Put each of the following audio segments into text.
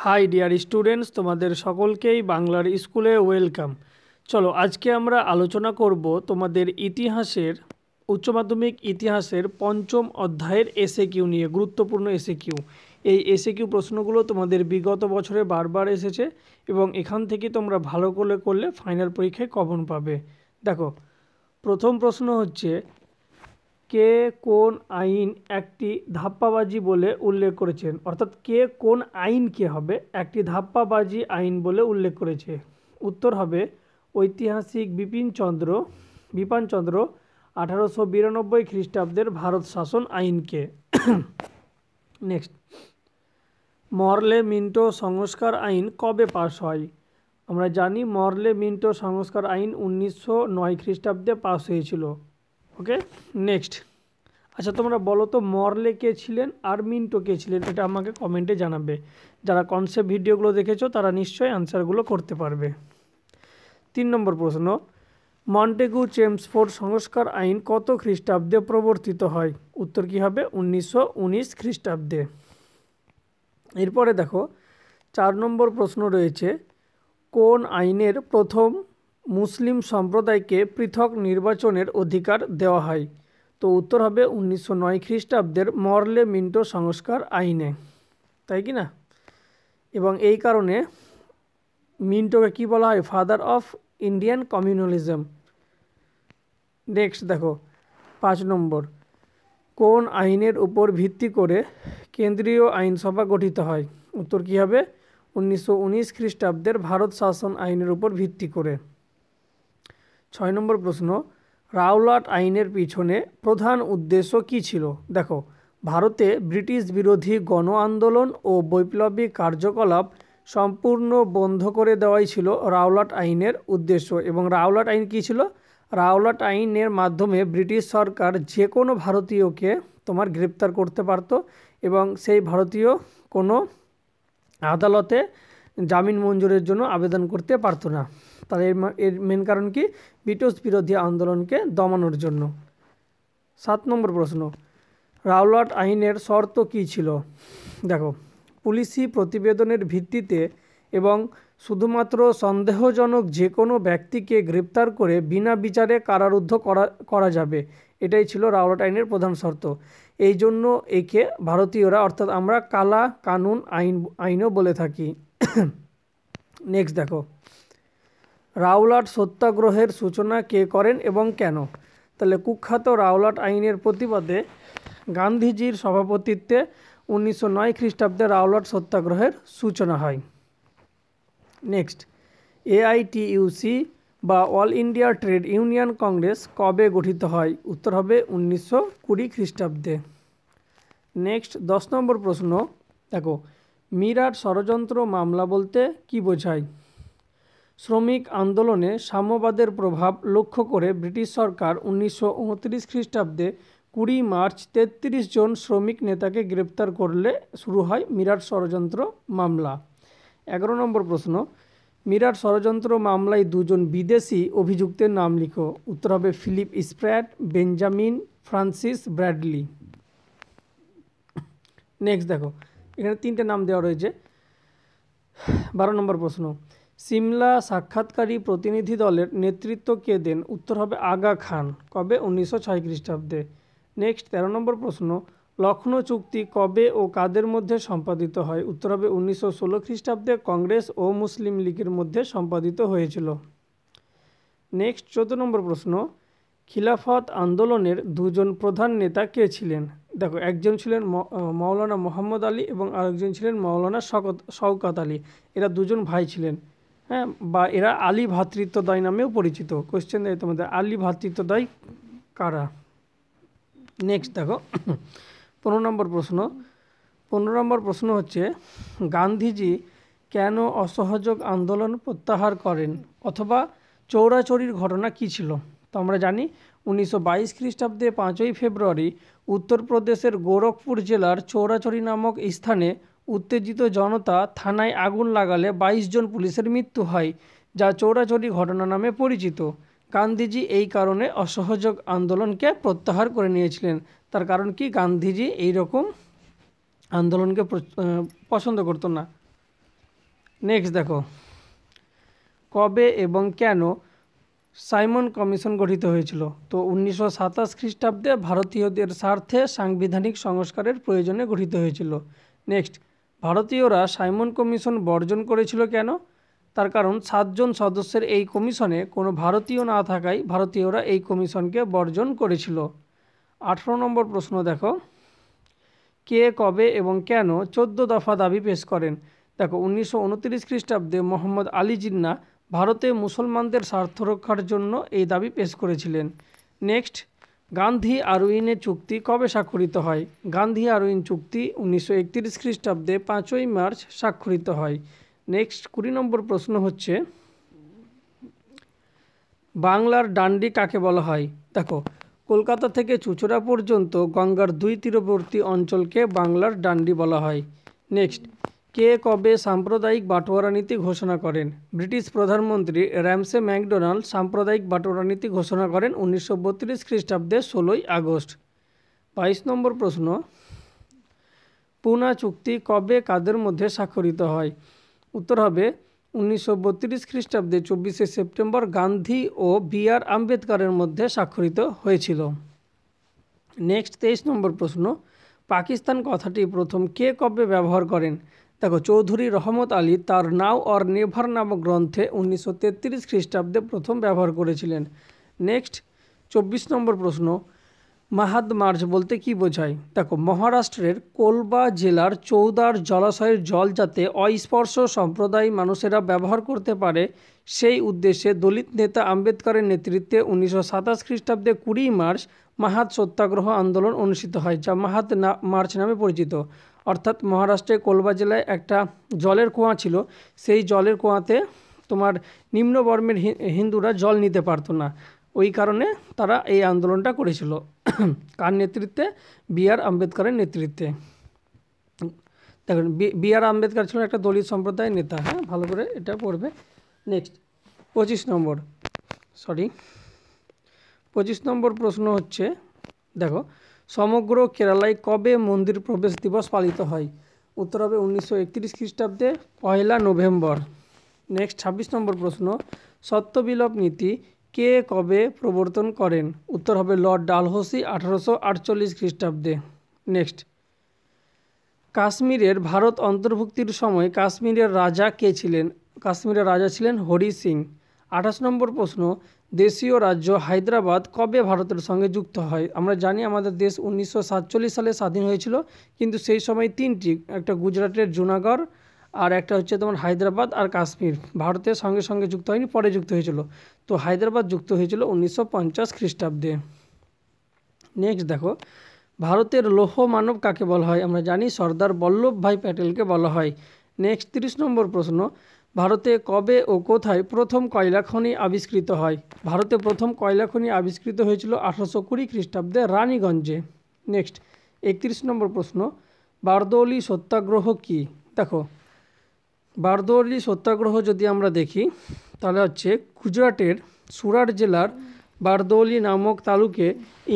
High dear students, তোমাদের সকলকেই বাংলার স্কুলে ওয়েলকাম। চলো আজকে আমরা আলোচনা করব তোমাদের ইতিহাসের উচ্চ মাধ্যমিক ইতিহাসের পঞ্চম অধ্যায়ের এসএকিউ নিয়ে। গুরুত্বপূর্ণ এসএকিউ। এই এসএকিউ প্রশ্নগুলো তোমাদের বিগত বছরে বারবার এসেছে এবং এখান থেকে তোমরা ভালো করলে ফাইনাল পরীক্ষায় কমন পাবে। দেখো, প্রথম প্রশ্ন হচ্ছে, কে কোন আইন একটি ধাপ্পাবাজি বলে উল্লেখ করেছেন? অর্থাৎ কে কোন আইনকে হবে একটি ধাপ্পাবাজি আইন বলে উল্লেখ করেছে? উত্তর হবে ঐতিহাসিক বিপিনচন্দ্র 1892 খ্রিস্টাব্দের ভারত শাসন আইনকে। নেক্সট, মরলে মিন্টো সংস্কার আইন কবে পাস হয়? আমরা জানি মরলে মিন্টো সংস্কার আইন 1909 খ্রিস্টাব্দে পাস হয়েছিল। ওকে, নেক্সট। আচ্ছা, তোমরা বলো তো মরলে কে ছিলেন আর মিন্টো কে ছিলেন? এটা আমাকে কমেন্টে জানাবে। যারা কনসেপ্ট ভিডিওগুলো দেখেছো তারা নিশ্চয়ই অ্যান্সারগুলো করতে পারবে। 3 নম্বর প্রশ্ন, মন্টেগু চেমসফোর্ড সংস্কার আইন কত খ্রিস্টাব্দে প্রবর্তিত হয়? উত্তর কী হবে? 1919 খ্রিস্টাব্দে। এরপরে দেখো, 4 নম্বর প্রশ্ন রয়েছে, কোন আইনের প্রথম মুসলিম সম্প্রদায়কে পৃথক নির্বাচনের অধিকার দেওয়া হয়? তো উত্তর হবে 1909 খ্রিস্টাব্দের মরলে মিন্টো সংস্কার আইনে, তাই কি না? এবং এই কারণে মিন্টোকে কি বলা হয়? Father of Indian communalism. Next দেখো, 5 নম্বর, কোন আইনের উপর ভিত্তি করে কেন্দ্রীয় আইনসভা গঠিত হয়? উত্তর কী হবে? 1919 খ্রিস্টাব্দের ভারত শাসন আইনের উপর ভিত্তি করে। 6 নম্বর প্রশ্ন, রাওলাট আইনের পিছনে প্রধান উদ্দেশ্য কী ছিল? দেখো, ভারতে ব্রিটিশ বিরোধী গণ আন্দোলন ও বৈপ্লবিক কার্যকলাপ সম্পূর্ণ বন্ধ করে দেওয়াই ছিল রাওলাট আইনের উদ্দেশ্য। এবং রাওলাট আইন কী ছিল? রাওলাট আইনের মাধ্যমে ব্রিটিশ সরকার যে কোনো ভারতীয়কে তোমার গ্রেপ্তার করতে পারতো এবং সেই ভারতীয় কোনো আদালতে জামিন মঞ্জুরের জন্য আবেদন করতে পারতো না। তাহলে এর মেন কারণ কি? ব্রিটিশ বিরোধী আন্দোলনকে দমানোর জন্য। 7 নম্বর প্রশ্ন, রাওলাট আইনের শর্ত কী ছিল? দেখো, পুলিশি প্রতিবেদনের ভিত্তিতে এবং শুধুমাত্র সন্দেহজনক যে কোনো ব্যক্তিকে গ্রেপ্তার করে বিনা বিচারে কারারুদ্ধ করা যাবে, এটাই ছিল রাওলাট আইনের প্রধান শর্ত। এই জন্য একে ভারতীয়রা, অর্থাৎ আমরা কালা কানুন আইনও বলে থাকি। নেক্সট দেখো, রাওলাট সত্যাগ্রহের সূচনা কে করেন এবং কেন? তাহলে কুখ্যাত রাওলাট আইনের প্রতিবাদে গান্ধীজির সভাপতিত্বে 1909 খ্রিস্টাব্দে রাওলাট সত্যাগ্রহের সূচনা হয়। নেক্সট, AITUC বা all India trade union Congress কবে গঠিত হয়? উত্তর হবে 1920 খ্রিস্টাব্দে। নেক্সট, 10 নম্বর প্রশ্ন, দেখো, মিরাট ষড়যন্ত্র মামলা বলতে কি বোঝায়? শ্রমিক আন্দোলনে সাম্যবাদের প্রভাব লক্ষ্য করে ব্রিটিশ সরকার 1929 খ্রিস্টাব্দে 20 মার্চ 33 জন শ্রমিক নেতাকে গ্রেপ্তার করলে শুরু হয় মিরাট ষড়যন্ত্র মামলা। 11 নম্বর প্রশ্ন, মিরাট ষড়যন্ত্র মামলায় 2 জন বিদেশি অভিযুক্তের নাম লিখো। উত্তর হবে Philip Spratt, Benjamin Francis Bradley. Next দেখো, এখানে 3টে নাম দেওয়া রয়েছে। 12 নম্বর প্রশ্ন, সিমলা সাক্ষাৎকারী প্রতিনিধি দলের নেতৃত্ব কে দেন? উত্তর হবে আগা খান। কবে? 1906 খ্রিস্টাব্দে। নেক্সট, 13 নম্বর প্রশ্ন, লখনৌ চুক্তি কবে ও কাদের মধ্যে সম্পাদিত হয়? উত্তর হবে 1916 খ্রিস্টাব্দে কংগ্রেস ও মুসলিম লীগের মধ্যে সম্পাদিত হয়েছিল। নেক্সট, 14 নম্বর প্রশ্ন, খিলাফত আন্দোলনের 2 জন প্রধান নেতা কে ছিলেন? দেখো, একজন ছিলেন মৌলানা মোহাম্মদ আলী এবং আরেকজন ছিলেন মৌলানা শওকত আলী। এরা 2 জন ভাই ছিলেন, হ্যাঁ, বা এরা আলী ভ্রাতৃত্বদ্বয় নামেও পরিচিত। কোয়েশ্চেন দেয় তোমাদের, আলী ভ্রাতৃত্বদ্বয় কারা? নেক্সট দেখো, 15 নম্বর প্রশ্ন। 15 নম্বর প্রশ্ন হচ্ছে, গান্ধীজি কেন অসহযোগ আন্দোলন প্রত্যাহার করেন অথবা চৌরাচৌরির ঘটনা কী ছিল? তো আমরা জানি 1922 খ্রিস্টাব্দে 5ই ফেব্রুয়ারি উত্তরপ্রদেশের গোরখপুর জেলার চৌরাচৌরি নামক স্থানে উত্তেজিত জনতা থানায় আগুন লাগালে 22 জন পুলিশের মৃত্যু হয়, যা চৌরাচৌরি ঘটনা নামে পরিচিত। গান্ধীজি এই কারণে অসহযোগ আন্দোলনকে প্রত্যাহার করে নিয়েছিলেন। তার কারণ কি? গান্ধীজি এই রকম আন্দোলনকে পছন্দ করতো না। নেক্সট দেখো, কবে এবং কেন সাইমন কমিশন গঠিত হয়েছিল? তো 1927 খ্রিস্টাব্দে ভারতীয়দের স্বার্থে সাংবিধানিক সংস্কারের প্রয়োজনে গঠিত হয়েছিল। নেক্সট, ভারতীয়রা সাইমন কমিশন বর্জন করেছিল কেন? তার কারণ 7 জন সদস্যের এই কমিশনে কোনো ভারতীয় না থাকায় ভারতীয়রা এই কমিশনকে বর্জন করেছিল। 18 নম্বর প্রশ্ন দেখো, কে কবে এবং কেন 14 দফা দাবি পেশ করেন? দেখো 1929 খ্রিস্টাব্দে মোহাম্মদ আলী জিন্নাহ ভারতে মুসলমানদের স্বার্থ রক্ষার জন্য এই দাবি পেশ করেছিলেন। নেক্সট, গান্ধী আরউইনে চুক্তি কবে স্বাক্ষরিত হয়? গান্ধী আরউইন চুক্তি 1931 খ্রিস্টাব্দে 5ই মার্চ স্বাক্ষরিত হয়। নেক্সট 20 নম্বর প্রশ্ন হচ্ছে, বাংলার ডান্ডি কাকে বলা হয়? দেখো কলকাতা থেকে চুঁচুড়া পর্যন্ত গঙ্গার 2 তীরবর্তী অঞ্চলকে বাংলার ডান্ডি বলা হয়। নেক্সট, কে কবে সাম্প্রদায়িক বাটোয়ারা নীতি ঘোষণা করেন? ব্রিটিশ প্রধানমন্ত্রী র্যামসে ম্যাকডোনাল্ড সাম্প্রদায়িক বাটোয়ারা নীতি ঘোষণা করেন 1932 খ্রিস্টাব্দে 16ই আগস্ট। 22 নম্বর প্রশ্ন, পুনা চুক্তি কবে কাদের মধ্যে স্বাক্ষরিত হয়? উত্তর হবে 1932 খ্রিস্টাব্দে 24শে সেপ্টেম্বর গান্ধী ও বি.আর. আম্বেদকরের মধ্যে স্বাক্ষরিত হয়েছিল। নেক্সট 23 নম্বর প্রশ্ন, পাকিস্তান কথাটি প্রথম কে কবে ব্যবহার করেন? দেখো চৌধুরী রহমত আলী তার নাও অর নেভার নামক গ্রন্থে 1933 খ্রিস্টাব্দে প্রথম ব্যবহার করেছিলেন। নেক্সট 24 নম্বর প্রশ্ন, মাহাদ মার্চ বলতে কি বোঝায়? দেখো মহারাষ্ট্রের কোলবা জেলার চৌদার জলাশয়ের জল যাতে অস্পর্শ সম্প্রদায় মানুষেরা ব্যবহার করতে পারে সেই উদ্দেশ্যে দলিত নেতা আম্বেদকরের নেতৃত্বে 1927 খ্রিস্টাব্দে 20 মার্চ মাহাদ সত্যাগ্রহ আন্দোলন অনুষ্ঠিত হয়, যা মাহাদ মার্চ নামে পরিচিত। অর্থাৎ মহারাষ্ট্রের কোলবা জেলায় একটা জলের কুয়া ছিল, সেই জলের কুয়াতে তোমার নিম্নবর্ণের হিন্দুরা জল নিতে পারতো না, ওই কারণে তারা এই আন্দোলনটা করেছিল। কার নেতৃত্বে? বি.আর. আম্বেদকরের নেতৃত্বে। দেখুন বি.আর. আম্বেদকর ছিল একটা দলিত সম্প্রদায়ের নেতা। হ্যাঁ, ভালো করে এটা পড়বে। নেক্সট 25 নম্বর প্রশ্ন হচ্ছে, দেখো সমগ্র কেরালায় কবে মন্দির প্রবেশ দিবস পালিত হয়? উত্তর হবে 1931 খ্রিস্টাব্দে 1 নভেম্বর। নেক্সট 26 নম্বর প্রশ্ন, সত্যবিলোপ নীতি কে কবে প্রবর্তন করেন? উত্তর হবে লর্ড ডালহৌসি 1848 খ্রিস্টাব্দে। নেক্সট, কাশ্মীরের ভারত অন্তর্ভুক্তির সময় কাশ্মীরের রাজা কে ছিলেন? কাশ্মীরের রাজা ছিলেন হরি সিং। 28 নম্বর প্রশ্ন, দেশীয় রাজ্য হায়দ্রাবাদ কবে ভারতের সঙ্গে যুক্ত হয়? আমরা জানি আমাদের দেশ 1947 সালে স্বাধীন হয়েছিল, কিন্তু সেই সময় 3টি, একটা গুজরাটের জুনাগড়, আর একটা হচ্ছে তোমার হায়দ্রাবাদ আর কাশ্মীর, ভারতের সঙ্গে সঙ্গে যুক্ত হয়নি, পরে যুক্ত হয়েছিল। তো হায়দ্রাবাদ যুক্ত হয়েছিল 1950 খ্রিস্টাব্দে। নেক্সট দেখো, ভারতের লৌহ মানব কাকে বলা হয়? আমরা জানি সর্দার বল্লভভাই প্যাটেলকে বলা হয়। নেক্সট 30 নম্বর প্রশ্ন, ভারতে কবে ও কোথায় প্রথম কয়লা খনি আবিষ্কৃত হয়? ভারতে প্রথম কয়লা খনি আবিষ্কৃত হয়েছিল 1820 খ্রিস্টাব্দে রানীগঞ্জে। নেক্সট 31 নম্বর প্রশ্ন, বারদৌলি সত্যাগ্রহ কি? দেখো বারদৌলি সত্যাগ্রহ যদি আমরা দেখি তাহলে হচ্ছে গুজরাটের সুরাট জেলার বারদৌলি নামক তালুকে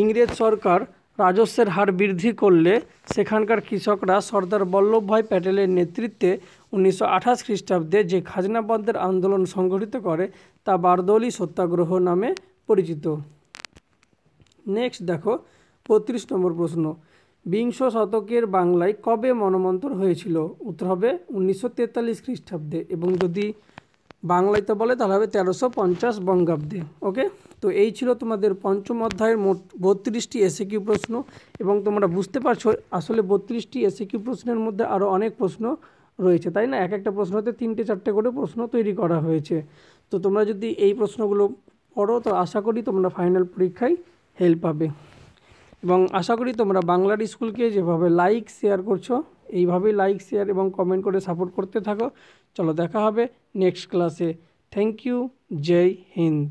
ইংরেজ সরকার রাজস্বের হার বৃদ্ধি করলে সেখানকার কৃষকরা সর্দার বল্লভভাই প্যাটেলের নেতৃত্বে 1928 খ্রিস্টাব্দে যে খাজনা বন্ধের আন্দোলন সংগঠিত করে তা বারদৌলি সত্যাগ্রহ নামে পরিচিত। নেক্সট দেখো 35 নম্বর প্রশ্ন, বিংশ শতকের বাংলায় কবে মন্বন্তর হয়েছিল? উত্তর হবে 1943 খ্রিস্টাব্দে, এবং যদি বাংলাতে বলে তাহলে হবে 1350 বঙ্গাব্দে। ওকে, তো এই ছিল তোমাদের পঞ্চম অধ্যায়ের মোট 32টি এসএকিউ প্রশ্ন, এবং তোমরা বুঝতে পারছো আসলে 32টি এসএকিউ প্রশ্নের মধ্যে আরও অনেক প্রশ্ন রয়েছে, তাই না? এক একটা প্রশ্নতে 3টে-4টে করে প্রশ্ন তৈরি করা হয়েছে। তো তোমরা যদি এই প্রশ্নগুলো পড়ো তো আশা করি তোমরা ফাইনাল পরীক্ষায় হেল্প পাবে, এবং আশা করি তোমরা বাংলার স্কুলকে যেভাবে লাইক শেয়ার করছো এইভাবেই লাইক শেয়ার এবং কমেন্ট করে সাপোর্ট করতে থাকো। চলো দেখা হবে নেক্সট ক্লাসে। Thank you, Jai Hind.